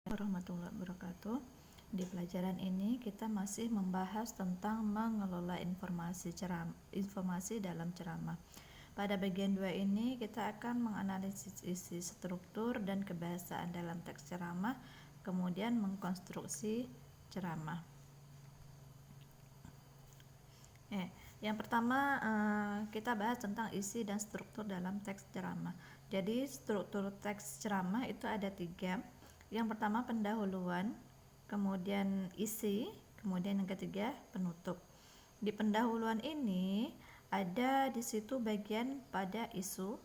Warahmatullahi wabarakatuh. Di pelajaran ini kita masih membahas tentang mengelola informasi dalam ceramah. Pada bagian 2 ini kita akan menganalisis isi struktur dan kebahasaan dalam teks ceramah, kemudian mengkonstruksi ceramah. Yang pertama kita bahas tentang isi dan struktur dalam teks ceramah. Jadi struktur teks ceramah itu ada 3. Yang pertama pendahuluan, kemudian isi, kemudian yang ketiga penutup. Di pendahuluan ini ada di situ bagian pada isu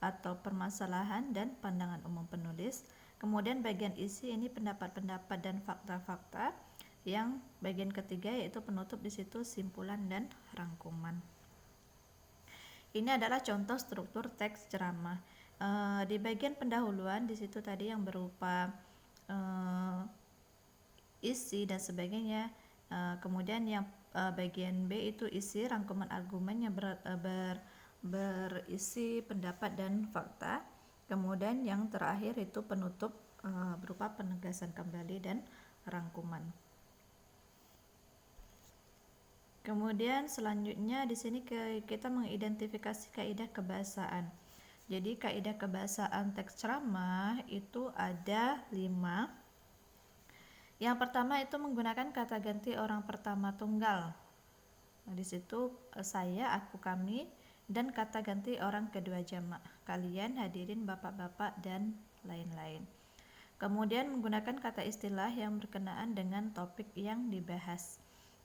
atau permasalahan dan pandangan umum penulis. Kemudian bagian isi ini pendapat-pendapat dan fakta-fakta. Yang bagian ketiga yaitu penutup, di situ simpulan dan rangkuman. Ini adalah contoh struktur teks ceramah. Di bagian pendahuluan di situ tadi yang berupa isi dan sebagainya. Kemudian yang bagian B itu isi rangkuman argumen yang berisi pendapat dan fakta. Kemudian yang terakhir itu penutup berupa penegasan kembali dan rangkuman. Kemudian selanjutnya di sini kita mengidentifikasi kaidah kebahasaan. Jadi kaidah kebahasaan teks ceramah itu ada 5. Yang pertama itu menggunakan kata ganti orang pertama tunggal. Di situ saya, aku, kami, dan kata ganti orang kedua jamak. Kalian, hadirin, bapak-bapak, dan lain-lain. Kemudian menggunakan kata istilah yang berkenaan dengan topik yang dibahas.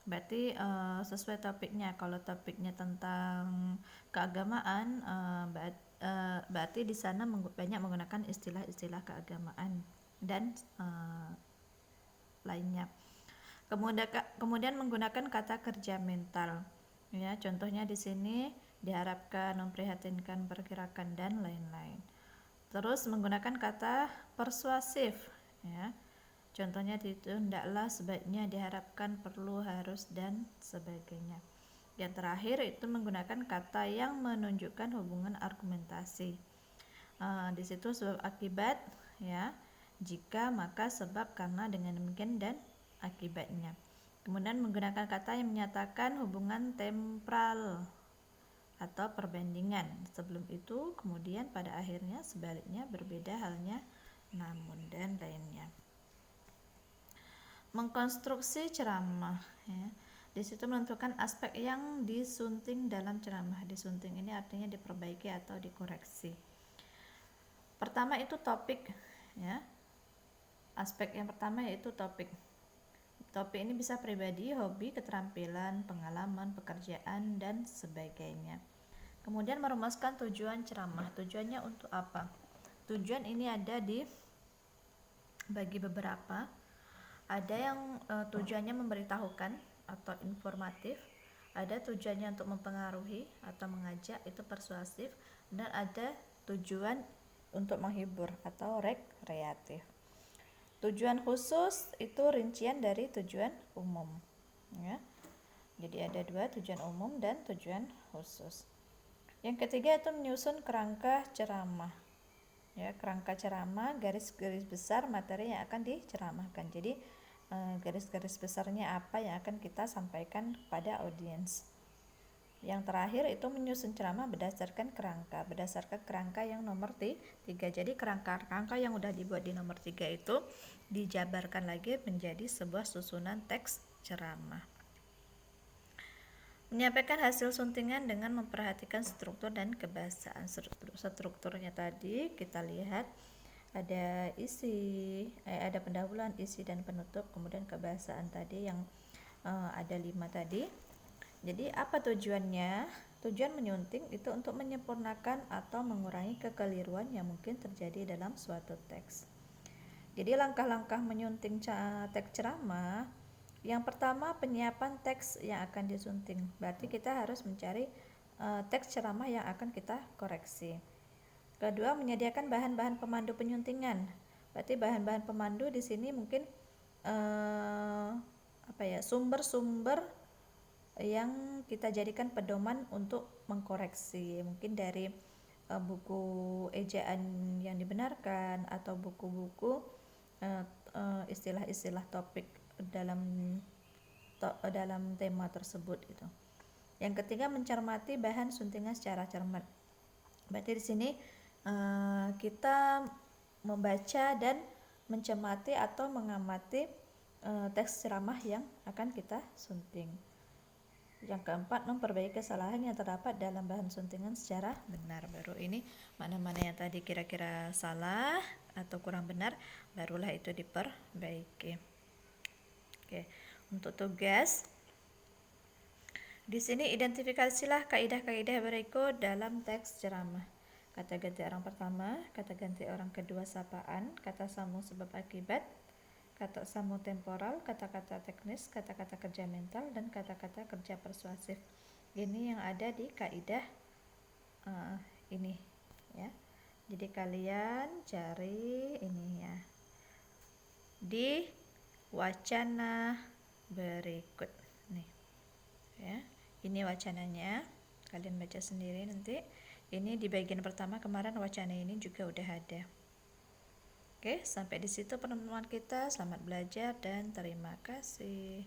Berarti sesuai topiknya. Kalau topiknya tentang keagamaan, berarti di sana banyak menggunakan istilah-istilah keagamaan dan lainnya. Kemudian menggunakan kata kerja mental. Ya, contohnya di sini diharapkan, memprihatinkan, perkirakan, dan lain-lain. Terus menggunakan kata persuasif. Ya. Contohnya itu hendaklah, sebaiknya, diharapkan, perlu, harus, dan sebagainya. Yang terakhir itu menggunakan kata yang menunjukkan hubungan argumentasi. Di situ sebab akibat, ya, jika, maka, sebab, karena, dengan demikian, dan akibatnya. Kemudian menggunakan kata yang menyatakan hubungan tempral atau perbandingan. Sebelum itu, kemudian pada akhirnya, sebaliknya, berbeda halnya, namun, dan lainnya. Mengkonstruksi ceramah, ya. Di situ menentukan aspek yang disunting dalam ceramah. Disunting ini artinya diperbaiki atau dikoreksi. Pertama itu topik, ya. Aspek yang pertama yaitu topik. Topik ini bisa pribadi, hobi, keterampilan, pengalaman, pekerjaan, dan sebagainya. Kemudian merumuskan tujuan ceramah. Tujuannya untuk apa? Tujuan ini ada bagi beberapa. Ada yang tujuannya memberitahukan atau informatif, ada tujuannya untuk mempengaruhi atau mengajak, itu persuasif, dan ada tujuan untuk menghibur atau rekreatif. Tujuan khusus itu rincian dari tujuan umum, ya. Jadi ada 2, tujuan umum dan tujuan khusus. Yang ketiga itu menyusun kerangka ceramah. Ya, kerangka ceramah, garis-garis besar materi yang akan diceramahkan. Jadi garis-garis besarnya apa yang akan kita sampaikan kepada audiens. Yang terakhir itu menyusun ceramah berdasarkan kerangka yang nomor 3. Jadi kerangka yang udah dibuat di nomor 3 itu dijabarkan lagi menjadi sebuah susunan teks ceramah. Menyampaikan hasil suntingan dengan memperhatikan struktur dan kebahasaan. Strukturnya tadi kita lihat ada isi, ada pendahuluan, isi, dan penutup. Kemudian kebahasaan tadi yang ada 5 tadi. Jadi apa tujuannya? Tujuan menyunting itu untuk menyempurnakan atau mengurangi kekeliruan yang mungkin terjadi dalam suatu teks. Jadi langkah-langkah menyunting teks ceramah. Yang pertama, penyiapan teks yang akan disunting. Berarti kita harus mencari teks ceramah yang akan kita koreksi. Kedua, menyediakan bahan-bahan pemandu penyuntingan. Berarti bahan-bahan pemandu di sini mungkin sumber-sumber yang kita jadikan pedoman untuk mengkoreksi. Mungkin dari buku ejaan yang dibenarkan atau buku-buku istilah-istilah topik dalam tema tersebut gitu. Yang ketiga, mencermati bahan suntingan secara cermat. Berarti di sini kita membaca dan mencermati atau mengamati teks ceramah yang akan kita sunting. Yang keempat, memperbaiki kesalahan yang terdapat dalam bahan suntingan secara benar. Baru ini mana-mana yang tadi kira-kira salah atau kurang benar, barulah itu diperbaiki. Oke, untuk tugas di sini identifikasilah kaidah-kaidah berikut dalam teks ceramah. Kata ganti orang pertama, kata ganti orang kedua sapaan, kata sambung sebab akibat, kata sambung temporal, kata-kata teknis, kata-kata kerja mental, dan kata-kata kerja persuasif. Ini yang ada di kaidah ini ya. Jadi kalian cari ini ya di wacana berikut nih ya. Ini wacananya, kalian baca sendiri nanti. Ini di bagian pertama kemarin wacana ini juga udah ada. Oke, sampai di situ pertemuan kita. Selamat belajar dan terima kasih.